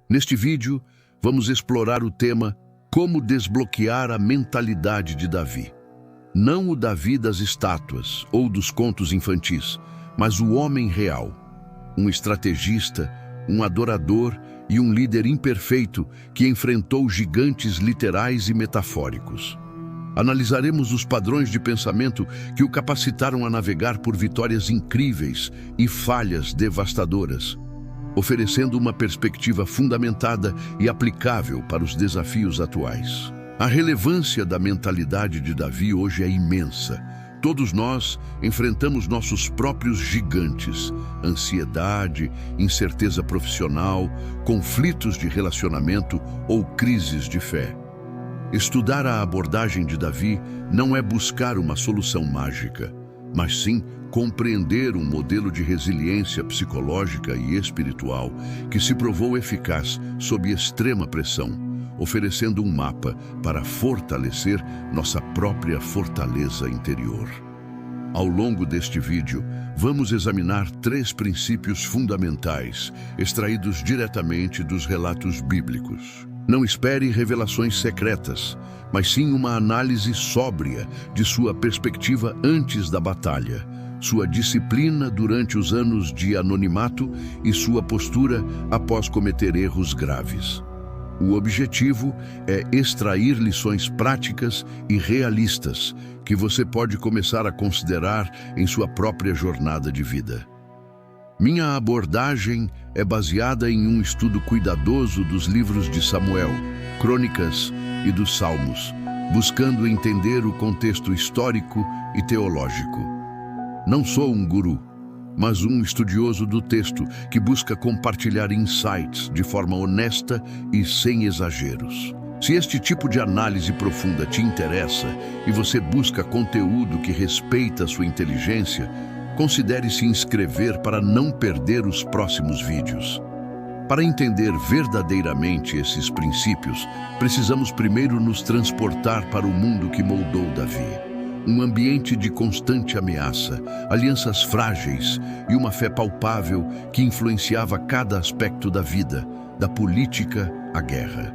Neste vídeo, vamos explorar o tema Como desbloquear a mentalidade de Davi. Não o Davi das estátuas ou dos contos infantis, mas o homem real. Um estrategista, um adorador e um líder imperfeito que enfrentou gigantes literais e metafóricos. Analisaremos os padrões de pensamento que o capacitaram a navegar por vitórias incríveis e falhas devastadoras, oferecendo uma perspectiva fundamentada e aplicável para os desafios atuais. A relevância da mentalidade de Davi hoje é imensa. Todos nós enfrentamos nossos próprios gigantes: ansiedade, incerteza profissional, conflitos de relacionamento ou crises de fé. Estudar a abordagem de Davi não é buscar uma solução mágica, mas sim compreender um modelo de resiliência psicológica e espiritual que se provou eficaz sob extrema pressão, oferecendo um mapa para fortalecer nossa própria fortaleza interior. Ao longo deste vídeo, vamos examinar 3 princípios fundamentais, extraídos diretamente dos relatos bíblicos. Não espere revelações secretas, mas sim uma análise sóbria de sua perspectiva antes da batalha, sua disciplina durante os anos de anonimato e sua postura após cometer erros graves. O objetivo é extrair lições práticas e realistas que você pode começar a considerar em sua própria jornada de vida. Minha abordagem é baseada em um estudo cuidadoso dos livros de Samuel, Crônicas e dos Salmos, buscando entender o contexto histórico e teológico. Não sou um guru, mas um estudioso do texto que busca compartilhar insights de forma honesta e sem exageros. Se este tipo de análise profunda te interessa e você busca conteúdo que respeita sua inteligência, considere se inscrever para não perder os próximos vídeos. Para entender verdadeiramente esses princípios, precisamos primeiro nos transportar para o mundo que moldou Davi. Um ambiente de constante ameaça, alianças frágeis e uma fé palpável que influenciava cada aspecto da vida, da política à guerra.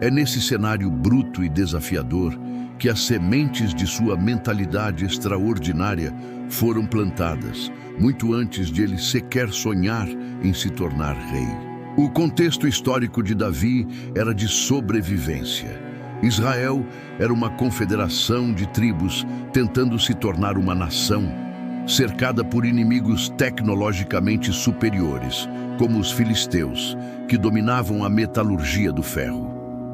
É nesse cenário bruto e desafiador que as sementes de sua mentalidade extraordinária foram plantadas, muito antes de ele sequer sonhar em se tornar rei. O contexto histórico de Davi era de sobrevivência. Israel era uma confederação de tribos tentando se tornar uma nação, cercada por inimigos tecnologicamente superiores, como os filisteus, que dominavam a metalurgia do ferro.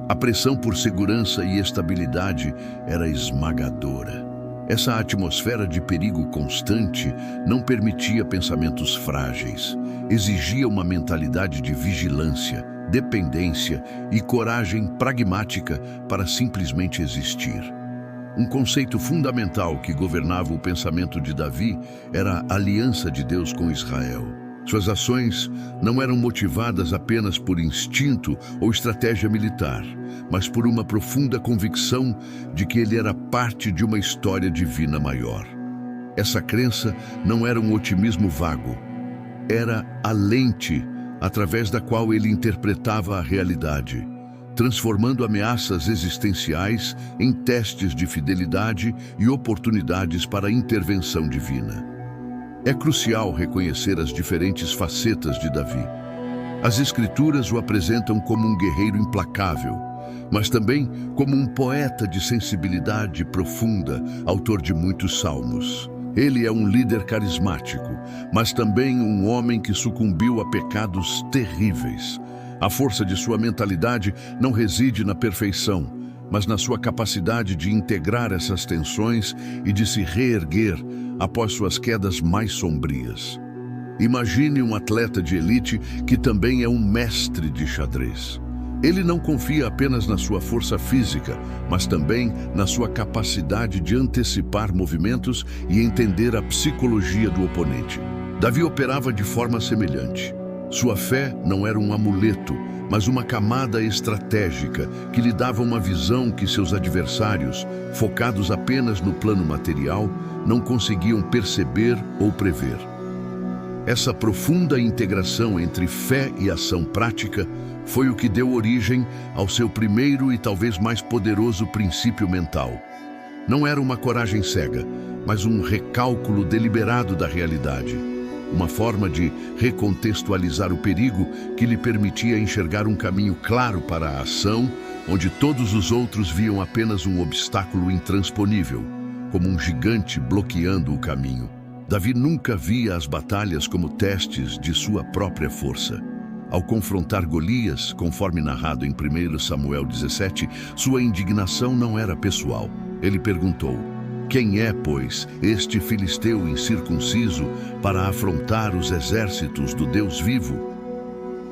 A pressão por segurança e estabilidade era esmagadora. Essa atmosfera de perigo constante não permitia pensamentos frágeis, exigia uma mentalidade de vigilância, dependência e coragem pragmática para simplesmente existir. Um conceito fundamental que governava o pensamento de Davi era a aliança de Deus com Israel. Suas ações não eram motivadas apenas por instinto ou estratégia militar, mas por uma profunda convicção de que ele era parte de uma história divina maior. Essa crença não era um otimismo vago, era a lente através da qual ele interpretava a realidade, transformando ameaças existenciais em testes de fidelidade e oportunidades para a intervenção divina. É crucial reconhecer as diferentes facetas de Davi. As Escrituras o apresentam como um guerreiro implacável, mas também como um poeta de sensibilidade profunda, autor de muitos salmos. Ele é um líder carismático, mas também um homem que sucumbiu a pecados terríveis. A força de sua mentalidade não reside na perfeição, mas na sua capacidade de integrar essas tensões e de se reerguer após suas quedas mais sombrias. Imagine um atleta de elite que também é um mestre de xadrez. Ele não confia apenas na sua força física, mas também na sua capacidade de antecipar movimentos e entender a psicologia do oponente. Davi operava de forma semelhante. Sua fé não era um amuleto, mas uma camada estratégica que lhe dava uma visão que seus adversários, focados apenas no plano material, não conseguiam perceber ou prever. Essa profunda integração entre fé e ação prática foi o que deu origem ao seu primeiro e talvez mais poderoso princípio mental. Não era uma coragem cega, mas um recálculo deliberado da realidade. Uma forma de recontextualizar o perigo que lhe permitia enxergar um caminho claro para a ação, onde todos os outros viam apenas um obstáculo intransponível, como um gigante bloqueando o caminho. Davi nunca via as batalhas como testes de sua própria força. Ao confrontar Golias, conforme narrado em 1 Samuel 17, sua indignação não era pessoal. Ele perguntou: quem é, pois, este filisteu incircunciso para afrontar os exércitos do Deus vivo?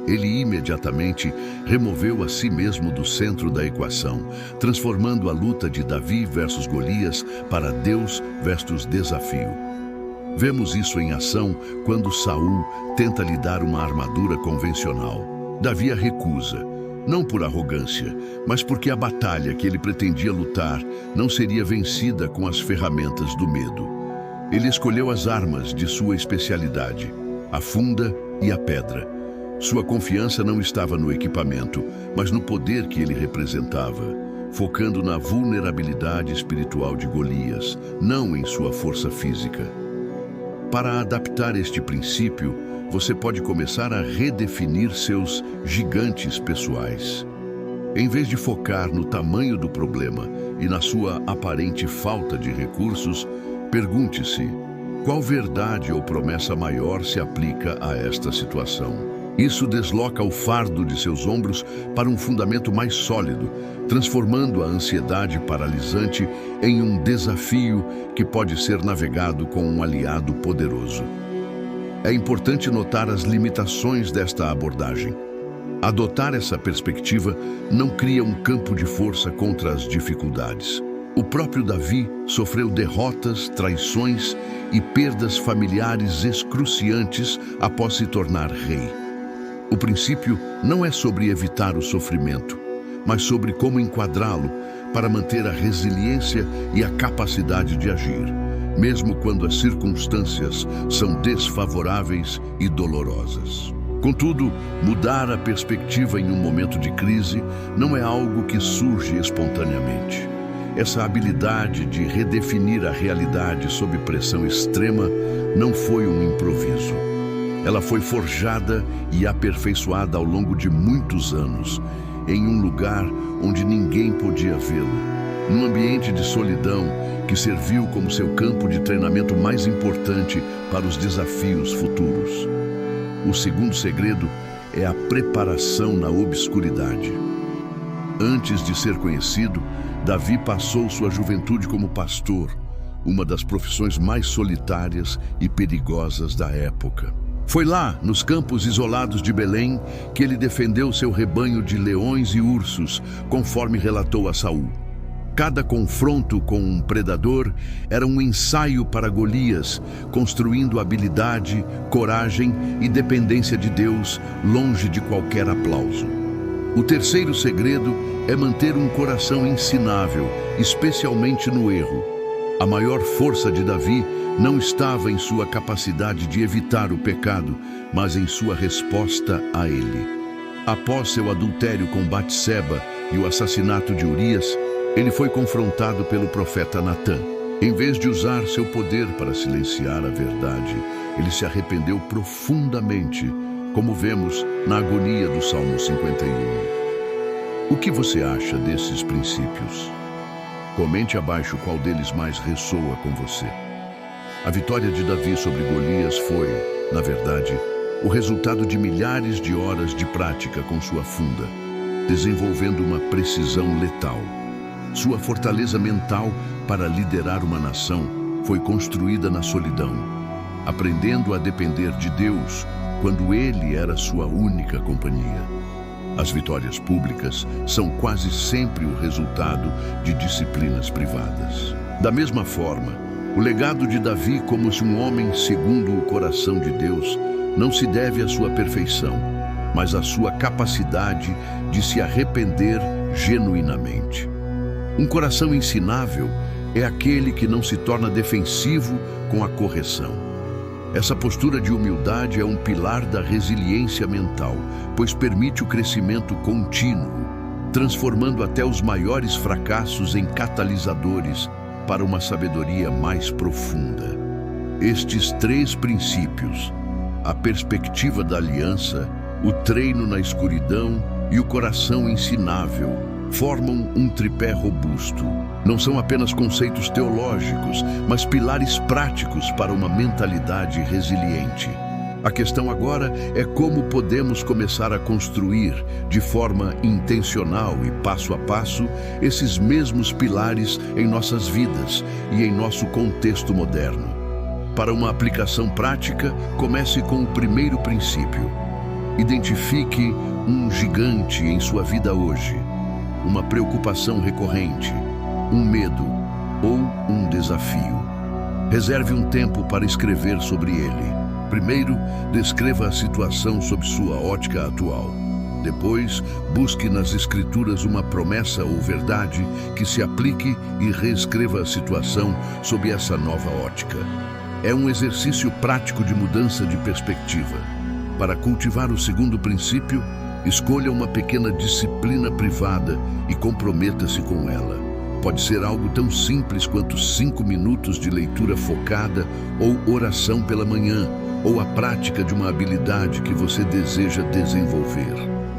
Ele imediatamente removeu a si mesmo do centro da equação, transformando a luta de Davi versus Golias para Deus versus desafio. Vemos isso em ação quando Saul tenta lhe dar uma armadura convencional. Davi a recusa, não por arrogância, mas porque a batalha que ele pretendia lutar não seria vencida com as ferramentas do medo. Ele escolheu as armas de sua especialidade, a funda e a pedra. Sua confiança não estava no equipamento, mas no poder que ele representava, focando na vulnerabilidade espiritual de Golias, não em sua força física. Para adaptar este princípio, você pode começar a redefinir seus gigantes pessoais. Em vez de focar no tamanho do problema e na sua aparente falta de recursos, pergunte-se: qual verdade ou promessa maior se aplica a esta situação? Isso desloca o fardo de seus ombros para um fundamento mais sólido, transformando a ansiedade paralisante em um desafio que pode ser navegado com um aliado poderoso. É importante notar as limitações desta abordagem. Adotar essa perspectiva não cria um campo de força contra as dificuldades. O próprio Davi sofreu derrotas, traições e perdas familiares excruciantes após se tornar rei. O princípio não é sobre evitar o sofrimento, mas sobre como enquadrá-lo para manter a resiliência e a capacidade de agir, mesmo quando as circunstâncias são desfavoráveis e dolorosas. Contudo, mudar a perspectiva em um momento de crise não é algo que surge espontaneamente. Essa habilidade de redefinir a realidade sob pressão extrema não foi um improviso. Ela foi forjada e aperfeiçoada ao longo de muitos anos, em um lugar onde ninguém podia vê-lo, num ambiente de solidão que serviu como seu campo de treinamento mais importante para os desafios futuros. O segundo segredo é a preparação na obscuridade. Antes de ser conhecido, Davi passou sua juventude como pastor, uma das profissões mais solitárias e perigosas da época. Foi lá, nos campos isolados de Belém, que ele defendeu seu rebanho de leões e ursos, conforme relatou a Saul. Cada confronto com um predador era um ensaio para Golias, construindo habilidade, coragem e dependência de Deus, longe de qualquer aplauso. O terceiro segredo é manter um coração ensinável, especialmente no erro. A maior força de Davi não estava em sua capacidade de evitar o pecado, mas em sua resposta a ele. Após seu adultério com Batseba e o assassinato de Urias, ele foi confrontado pelo profeta Natã. Em vez de usar seu poder para silenciar a verdade, ele se arrependeu profundamente, como vemos na agonia do Salmo 51. O que você acha desses princípios? Comente abaixo qual deles mais ressoa com você. A vitória de Davi sobre Golias foi, na verdade, o resultado de milhares de horas de prática com sua funda, desenvolvendo uma precisão letal. Sua fortaleza mental para liderar uma nação foi construída na solidão, aprendendo a depender de Deus quando Ele era sua única companhia. As vitórias públicas são quase sempre o resultado de disciplinas privadas. Da mesma forma, o legado de Davi como um homem segundo o coração de Deus não se deve à sua perfeição, mas à sua capacidade de se arrepender genuinamente. Um coração ensinável é aquele que não se torna defensivo com a correção. Essa postura de humildade é um pilar da resiliência mental, pois permite o crescimento contínuo, transformando até os maiores fracassos em catalisadores para uma sabedoria mais profunda. Estes três princípios, a perspectiva da aliança, o treino na escuridão e o coração ensinável, formam um tripé robusto. Não são apenas conceitos teológicos, mas pilares práticos para uma mentalidade resiliente. A questão agora é como podemos começar a construir, de forma intencional e passo a passo, esses mesmos pilares em nossas vidas e em nosso contexto moderno. Para uma aplicação prática, comece com o primeiro princípio. Identifique um gigante em sua vida hoje, uma preocupação recorrente, um medo ou um desafio. Reserve um tempo para escrever sobre ele. Primeiro, descreva a situação sob sua ótica atual. Depois, busque nas Escrituras uma promessa ou verdade que se aplique e reescreva a situação sob essa nova ótica. É um exercício prático de mudança de perspectiva. Para cultivar o segundo princípio, escolha uma pequena disciplina privada e comprometa-se com ela. Pode ser algo tão simples quanto 5 minutos de leitura focada ou oração pela manhã, ou a prática de uma habilidade que você deseja desenvolver.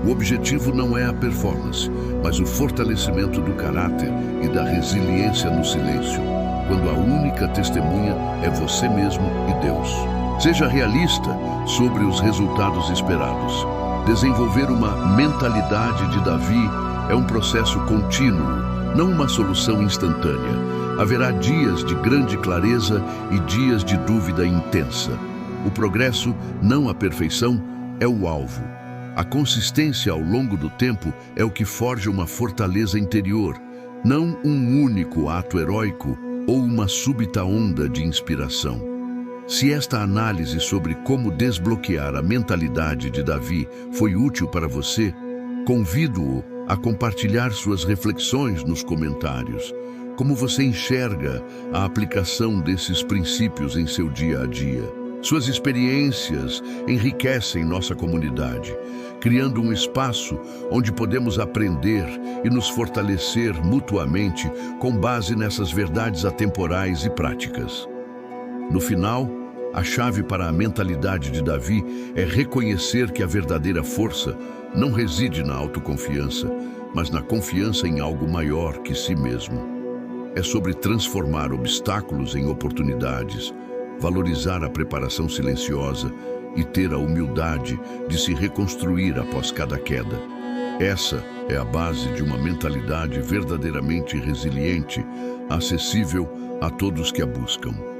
O objetivo não é a performance, mas o fortalecimento do caráter e da resiliência no silêncio, quando a única testemunha é você mesmo e Deus. Seja realista sobre os resultados esperados. Desenvolver uma mentalidade de Davi é um processo contínuo, não uma solução instantânea. Haverá dias de grande clareza e dias de dúvida intensa. O progresso, não a perfeição, é o alvo. A consistência ao longo do tempo é o que forja uma fortaleza interior, não um único ato heróico ou uma súbita onda de inspiração. Se esta análise sobre como desbloquear a mentalidade de Davi foi útil para você, convido-o a compartilhar suas reflexões nos comentários. Como você enxerga a aplicação desses princípios em seu dia a dia? Suas experiências enriquecem nossa comunidade, criando um espaço onde podemos aprender e nos fortalecer mutuamente com base nessas verdades atemporais e práticas. No final, a chave para a mentalidade de Davi é reconhecer que a verdadeira força não reside na autoconfiança, mas na confiança em algo maior que si mesmo. É sobre transformar obstáculos em oportunidades, valorizar a preparação silenciosa e ter a humildade de se reconstruir após cada queda. Essa é a base de uma mentalidade verdadeiramente resiliente, acessível a todos que a buscam.